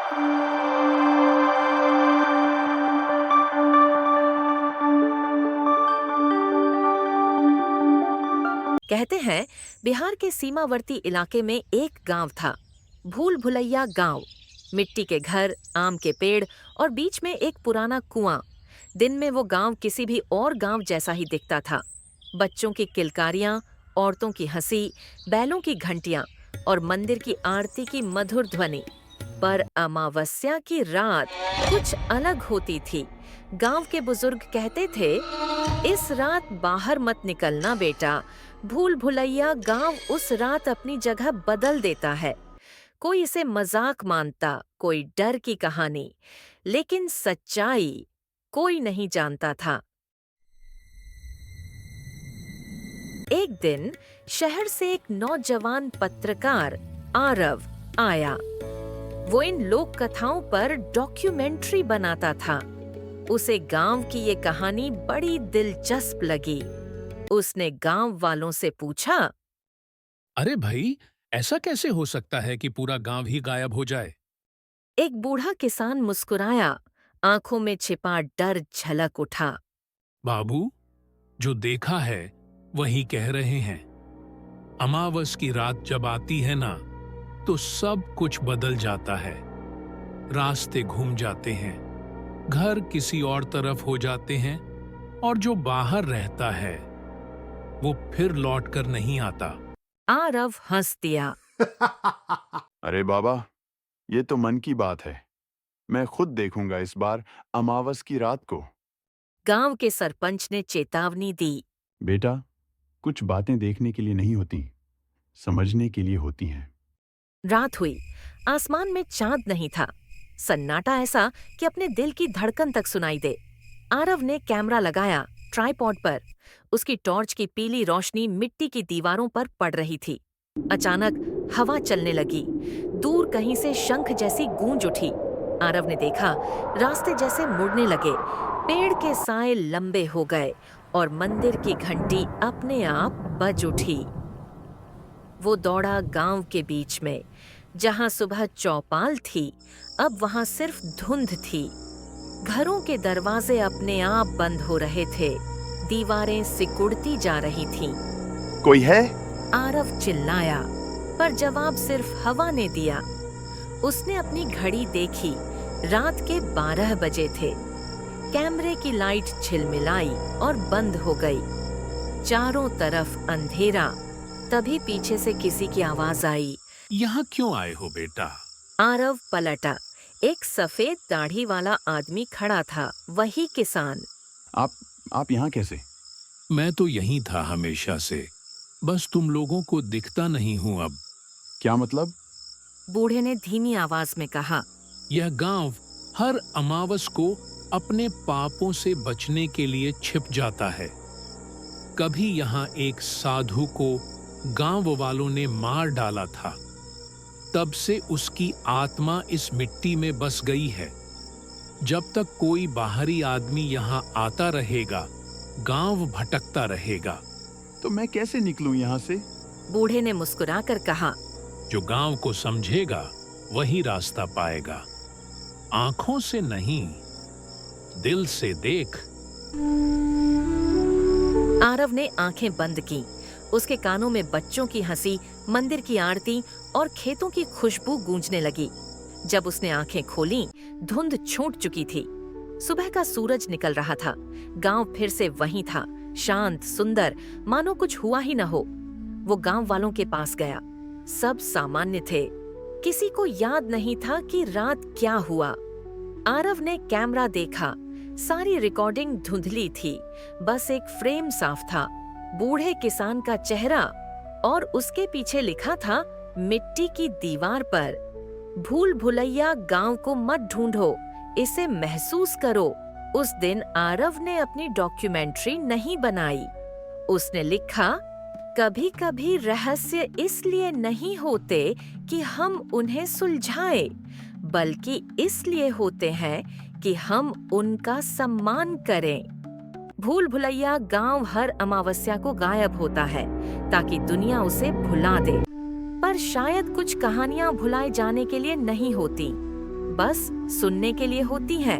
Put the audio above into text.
कहते हैं बिहार के सीमावर्ती इलाके में एक गांव था, भूल भुलैया गांव। मिट्टी के घर, आम के पेड़ और बीच में एक पुराना कुआं। दिन में वो गांव किसी भी और गांव जैसा ही दिखता था। बच्चों की किलकारियां, औरतों की हंसी, बैलों की घंटियां और मंदिर की आरती की मधुर ध्वनि। पर अमावस्या की रात कुछ अलग होती थी। गांव के बुजुर्ग कहते थे, इस रात बाहर मत निकलना बेटा। भूल भुलैया गांव उस रात अपनी जगह बदल देता है। कोई इसे मजाक मानता, कोई डर की कहानी, लेकिन सच्चाई कोई नहीं जानता था। एक दिन शहर से एक नौजवान पत्रकार आरव आया। वो इन लोक कथाओं पर डॉक्यूमेंट्री बनाता था। उसे गांव की ये कहानी बड़ी दिलचस्प लगी। उसने गांव वालों से पूछा, अरे भाई, ऐसा कैसे हो सकता है कि पूरा गांव ही गायब हो जाए? एक बूढ़ा किसान मुस्कुराया, आंखों में छिपा डर झलक उठा। बाबू, जो देखा है वही कह रहे हैं। अमावस की रात जब आती है ना, तो सब कुछ बदल जाता है। रास्ते घूम जाते हैं, घर किसी और तरफ हो जाते हैं, और जो बाहर रहता है वो फिर लौट कर नहीं आता। आरव हंस दिया। अरे बाबा, ये तो मन की बात है। मैं खुद देखूंगा इस बार अमावस की रात को। गांव के सरपंच ने चेतावनी दी। बेटा, कुछ बातें देखने के लिए नहीं होती, समझने के लिए होती हैं। रात हुई, आसमान में चांद नहीं था। सन्नाटा ऐसा कि अपने दिल की धड़कन तक सुनाई दे। आरव ने कैमरा लगाया ट्राइपॉड पर। उसकी टॉर्च की पीली रोशनी मिट्टी की दीवारों पर पड़ रही थी। अचानक हवा चलने लगी। दूर कहीं से शंख जैसी गूंज उठी। आरव ने देखा, रास्ते जैसे मुड़ने लगे, पेड़ के साए लंबे हो गए और मंदिर की घंटी अपने आप बज उठी। वो दौड़ा गांव के बीच में। जहां सुबह चौपाल थी, अब वहां सिर्फ धुंध थी। घरों के दरवाजे अपने आप बंद हो रहे थे, दीवारें सिकुड़ती जा रही थीं। कोई है? आरव चिल्लाया, पर जवाब सिर्फ हवा ने दिया। उसने अपनी घड़ी देखी, रात के 12 बजे थे। कैमरे की लाइट झिलमिलाई और बंद हो गई। चारों तरफ अंधेरा। तभी पीछे से किसी की आवाज आई, यहाँ क्यों आए हो बेटा? आरव पलटा। एक सफेद दाढ़ी वाला आदमी खड़ा था, वही किसान। आप यहाँ कैसे? मैं तो यहीं था हमेशा से, बस तुम लोगों को दिखता नहीं हूं अब। क्या मतलब? बूढ़े ने धीमी आवाज में कहा। यह गांव हर अमावस को अपने पापों से बचने के लिए छिप जाता है। कभी यहाँ एक साधु को गांव वालों ने मार डाला था। तब से उसकी आत्मा इस मिट्टी में बस गई है। जब तक कोई बाहरी आदमी यहाँ आता रहेगा, गांव भटकता रहेगा। तो मैं कैसे निकलूं यहाँ से? बूढ़े ने मुस्कुराकर कहा, जो गांव को समझेगा वही रास्ता पाएगा। आंखों से नहीं, दिल से देख। आरव ने आंखें बंद की। उसके कानों में बच्चों की हंसी, मंदिर की आरती और खेतों की खुशबू गूंजने लगी। जब उसने आंखें खोलीं, धुंध छूट चुकी थी। सुबह का सूरज निकल रहा था। गांव फिर से वहीं था, शांत, सुंदर, मानो कुछ हुआ ही न हो। वो गांव वालों के पास गया। सब सामान्य थे। किसी को याद नहीं था कि रात क्या हुआ। आरव ने कैमरा देखा। सारी रिकॉर्डिंग धुंधली थी। बस एक फ्रेम साफ था, बूढ़े किसान का चेहरा, और उसके पीछे लिखा था मिट्टी की दीवार पर, भूल भुलैया गांव को मत ढूंढो, इसे महसूस करो। उस दिन आरव ने अपनी डॉक्यूमेंट्री नहीं बनाई। उसने लिखा, कभी कभी रहस्य इसलिए नहीं होते कि हम उन्हें सुलझाएं, बल्कि इसलिए होते हैं कि हम उनका सम्मान करें। भूल भुलैया गांव हर अमावस्या को गायब होता है ताकि दुनिया उसे भुला दे। पर शायद कुछ कहानियां भुलाए जाने के लिए नहीं होती, बस सुनने के लिए होती हैं।